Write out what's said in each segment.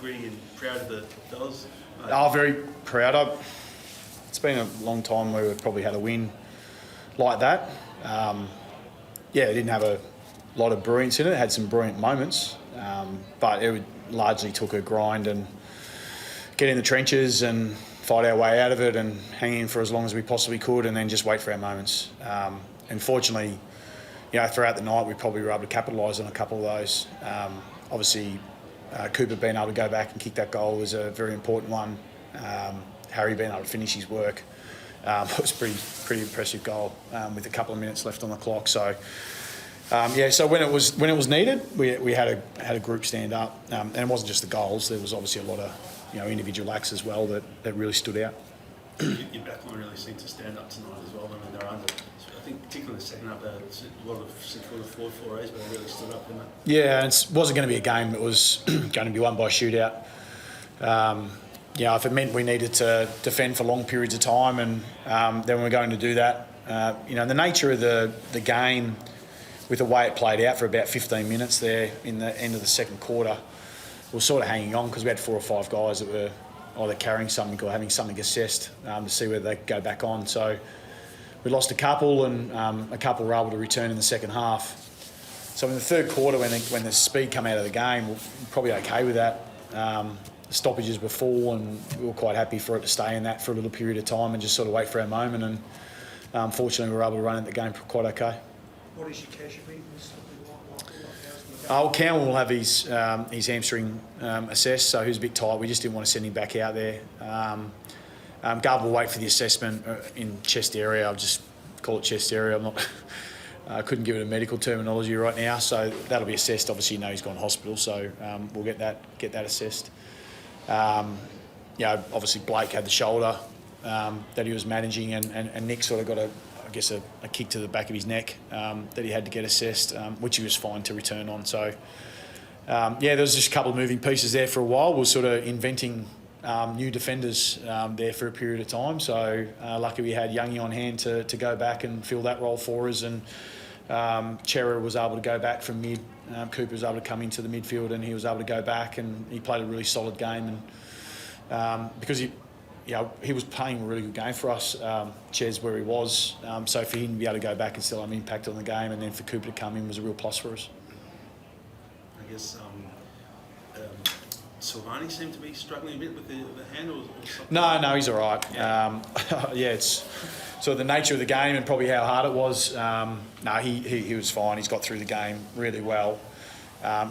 pedigree and proud of the fellas? Very proud. It's been a long time where we've probably had a win like that. It didn't have a lot of brilliance in it. It had some brilliant moments, but it largely took a grind and get in the trenches and fight our way out of it and hang in for as long as we possibly could and then just wait for our moments. And fortunately, throughout the night we probably were able to capitalise on a couple of those. Obviously, Cooper being able to go back and kick that goal was a very important one. Harry being able to finish his work. It was a pretty impressive goal with a couple of minutes left on the clock. So, so when it was needed, we had a group stand up, and it wasn't just the goals. There was obviously a lot of individual acts as well that really stood out. Your backline really seemed to stand up tonight as well. I mean, they're under. I think particularly in the second half, a lot of 6-footer, 4-4s, but they really stood up, didn't they? Yeah, and it wasn't going to be a game. It was going to be won by a shootout. If it meant we needed to defend for long periods of time, and then we're going to do that. The nature of the game, with the way it played out for about 15 minutes there in the end of the second quarter, we were sort of hanging on because we had 4 or 5 guys that were either carrying something or having something assessed to see whether they could go back on. So we lost a couple, and a couple were able to return in the second half. So in the third quarter, when the speed come out of the game, we're probably okay with that. The stoppages were full, and we were quite happy for it to stay in that for a little period of time and just sort of wait for our moment. And fortunately, we were able to run at the game quite okay. What is your casualty? Cowan will have his hamstring assessed, so he was a bit tight. We just didn't want to send him back out there. Garb will wait for the assessment in chest area. I'll just call it chest area. I couldn't give it a medical terminology right now, so that'll be assessed. Obviously, he's gone to hospital, so we'll get that assessed. Obviously Blake had the shoulder that he was managing, and Nick sort of got a kick to the back of his neck that he had to get assessed, which he was fine to return on. So, there was just a couple of moving pieces there for a while. We were sort of inventing new defenders there for a period of time. So, lucky we had Youngie on hand to go back and fill that role for us. And Chera was able to go back from mid. Cooper was able to come into the midfield, and he was able to go back, and he played a really solid game. And because he was playing a really good game for us, Ches, where he was. So for him to be able to go back and still have an impact on the game, and then for Cooper to come in was a real plus for us. I guess Silvani seemed to be struggling a bit with the handle or something. No, he's all right. Yeah. It's sort of the nature of the game and probably how hard it was. He was fine. He's got through the game really well.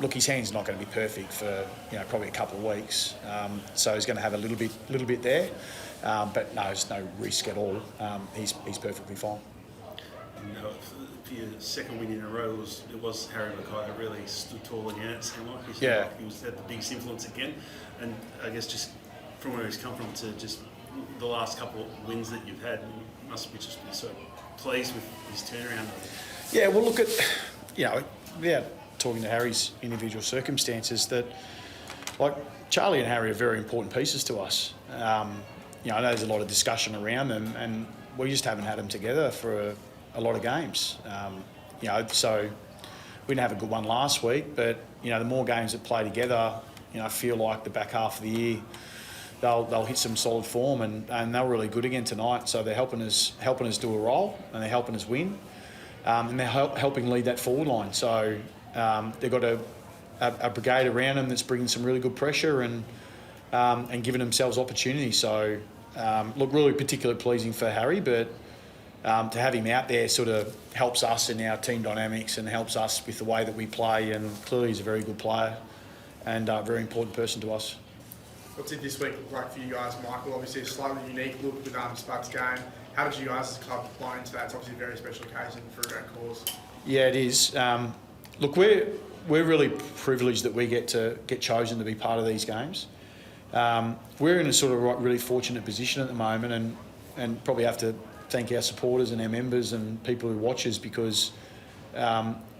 Look, his hand's not going to be perfect for probably a couple of weeks, so he's going to have a little bit there, but no, there's no risk at all. He's perfectly fine. For your second win in a row, it was Harry Mackay that really stood tall again. It seemed like he had the biggest influence again, and I guess just from where he's come from to just the last couple of wins that you've had, you must be just so pleased with his turnaround. Yeah, well, look at talking to Harry's individual circumstances, that like Charlie and Harry are very important pieces to us. I know there's a lot of discussion around them, and we just haven't had them together for a lot of games. So we didn't have a good one last week, but the more games that play together, I feel like the back half of the year they'll hit some solid form, and they're really good again tonight. So they're helping us do a role, and they're helping us win, and they're helping lead that forward line. So they've got a brigade around them that's bringing some really good pressure and giving themselves opportunity. So look, really particularly pleasing for Harry, but to have him out there sort of helps us in our team dynamics and helps us with the way that we play, and clearly he's a very good player and a very important person to us. What's it this week look like for you guys, Michael? Obviously a slightly unique look with Spud's game. How did you guys as a club buy into that? It's obviously a very special occasion for a great cause. Yeah, it is. Look, we're really privileged that we get chosen to be part of these games. We're in a sort of really fortunate position at the moment, and probably have to thank our supporters and our members and people who watch us, because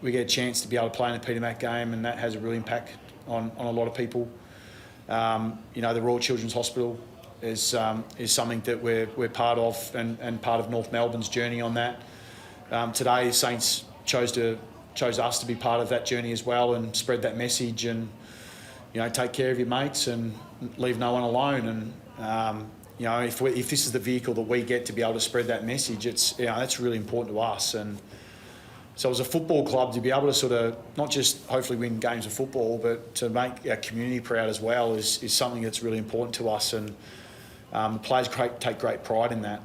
we get a chance to be able to play in a Peter Mac game, and that has a real impact on a lot of people. The Royal Children's Hospital is something that we're part of, and part of North Melbourne's journey on that. Today, Saints chose us to be part of that journey as well, and spread that message. And take care of your mates and leave no one alone. And if this is the vehicle that we get to be able to spread that message, that's really important to us. And so as a football club, to be able to sort of not just hopefully win games of football, but to make our community proud as well is something that's really important to us. And the players take great pride in that.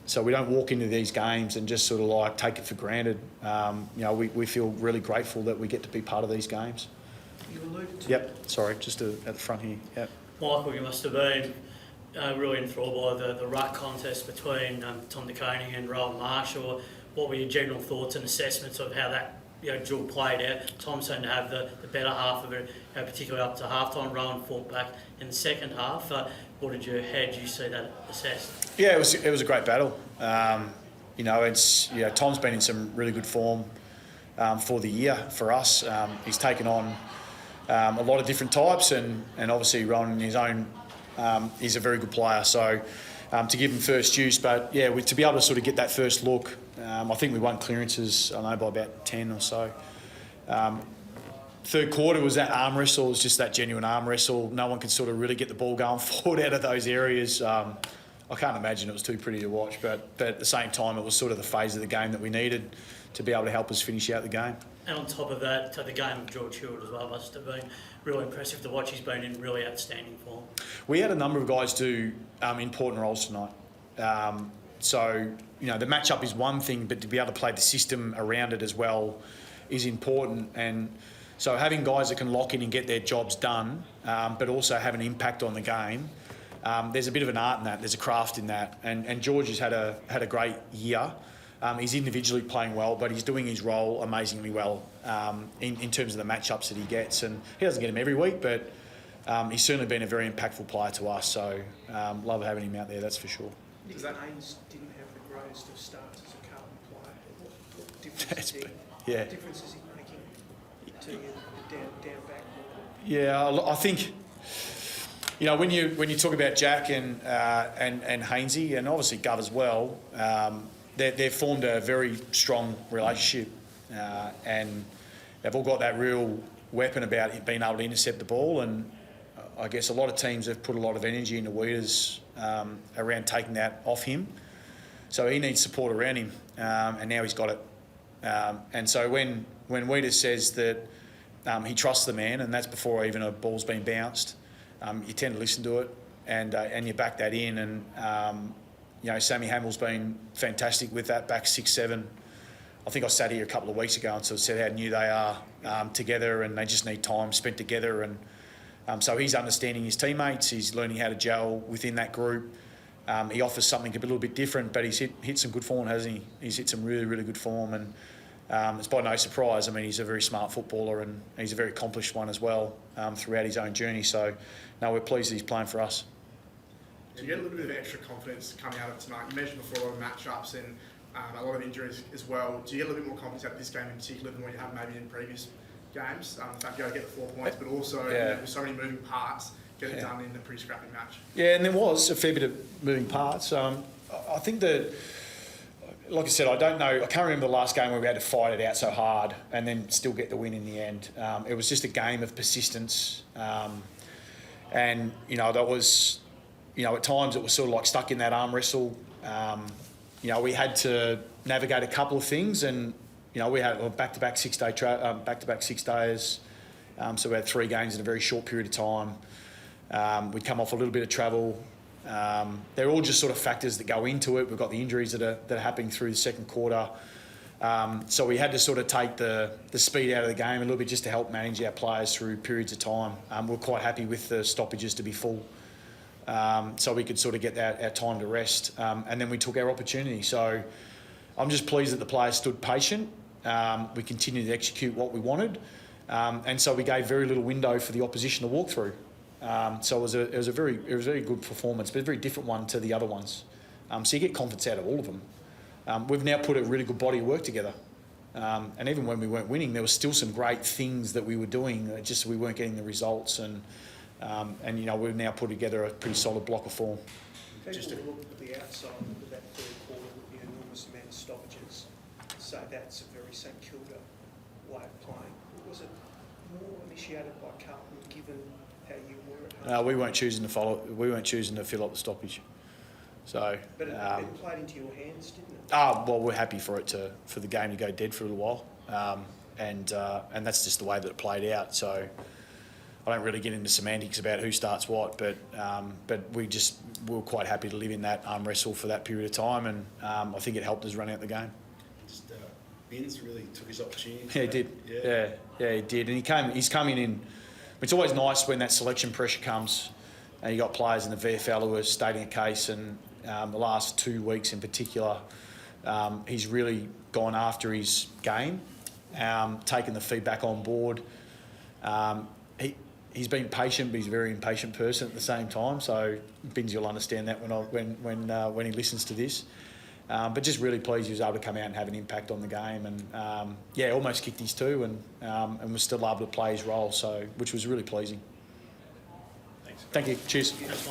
So we don't walk into these games and just sort of like take it for granted. We feel really grateful that we get to be part of these games. You alluded to. Yep. Sorry, just at the front here. Yep. Michael, you must have been really enthralled by the ruck contest between Tom DeConing and Rowan Marshall. What were your general thoughts and assessments of how that duel played out? Tom seemed to have the better half of it, particularly up to half-time. Rowan fought back in the second half. How did you see that assessed? Yeah, it was a great battle. Tom's been in some really good form for the year for us. He's taken on a lot of different types, and obviously Rowan in his own, he's a very good player. So to give him first use, but to be able to sort of get that first look, I think we won clearances, I know, by about 10 or so. Third quarter was that arm wrestle. It was just that genuine arm wrestle. No one could sort of really get the ball going forward out of those areas. I can't imagine it was too pretty to watch, but at the same time, it was sort of the phase of the game that we needed to be able to help us finish out the game. And on top of that, the game of George Hewitt as well must have been really impressive to watch. He's been in really outstanding form. We had a number of guys do important roles tonight. The matchup is one thing, but to be able to play the system around it as well is important. And so having guys that can lock in and get their jobs done, but also have an impact on the game, there's a bit of an art in that. There's a craft in that. And George has had a great year. He's individually playing well, but he's doing his role amazingly well in terms of the matchups that he gets. And he doesn't get them every week, but he's certainly been a very impactful player to us. So love having him out there, that's for sure. Nick Haynes didn't have the greatest of starts as a Carlton player. What difference is he making to you down back? Yeah, I think when you talk about Jack and Hainesy, and obviously Gov as well, they've formed a very strong relationship, and they've all got that real weapon about being able to intercept the ball. And I guess a lot of teams have put a lot of energy into Weeders around taking that off him. So he needs support around him, and now he's got it. And so when Weeders says that he trusts the man, and that's before even a ball's been bounced, you tend to listen to it, and you back that in. And Sammy Hamill's been fantastic with that back 6-7. I think I sat here a couple of weeks ago and sort of said how new they are together, and they just need time spent together. And so he's understanding his teammates. He's learning how to gel within that group. He offers something a little bit different, but he's hit some good form, hasn't he? He's hit some really, really good form, and it's by no surprise. I mean, he's a very smart footballer, and he's a very accomplished one as well throughout his own journey. So, no, we're pleased that he's playing for us. Do you get a little bit of extra confidence coming out of tonight? You mentioned before a lot of matchups and a lot of injuries as well. Do you get a little bit more confidence out of this game in particular than what you have maybe in previous games? The fact you got to get the 4 points, but also with so many moving parts, get it done in a pretty scrappy match. Yeah, and there was a fair bit of moving parts. I think that, like I said, I don't know. I can't remember the last game where we had to fight it out so hard and then still get the win in the end. It was just a game of persistence, and that was, at times it was sort of like stuck in that arm wrestle. We had to navigate a couple of things, and we had a back-to-back 6 days. So we had 3 games in a very short period of time. We'd come off a little bit of travel. They're all just sort of factors that go into it. We've got the injuries that are happening through the second quarter. So we had to sort of take the speed out of the game a little bit just to help manage our players through periods of time. We're quite happy with the stoppages to be full, so we could sort of get our time to rest. And then we took our opportunity. So I'm just pleased that the players stood patient. We continued to execute what we wanted. And so we gave very little window for the opposition to walk through. So it was a very good performance, but a very different one to the other ones. So you get confidence out of all of them. We've now put a really good body of work together. And even when we weren't winning, there was still some great things that we were doing, just we weren't getting the results. And we've now put together a pretty solid block of form. Just look at the outside of that third quarter with the enormous amount of stoppages. So that's a very St Kilda way of playing. Was it more initiated by Carlton, given how you were at home? We weren't choosing to follow. We weren't choosing to fill up the stoppage. So. But it played into your hands, didn't it? Well, we're happy for the game to go dead for a little while, and that's just the way that it played out. So I don't really get into semantics about who starts what, but we were quite happy to live in that arm wrestle for that period of time, and I think it helped us run out the game. Just, Benz really took his opportunity. Yeah, he did. Yeah, he did, and he's coming in. It's always nice when that selection pressure comes, and you got players in the VFL who are stating a case, and the last 2 weeks in particular, he's really gone after his game, taken the feedback on board. He's been patient, but he's a very impatient person at the same time. So Binz will understand that when he listens to this. But just really pleased he was able to come out and have an impact on the game, and almost kicked his two, and was still able to play his role. So which was really pleasing. Thanks. Thank you. Cheers.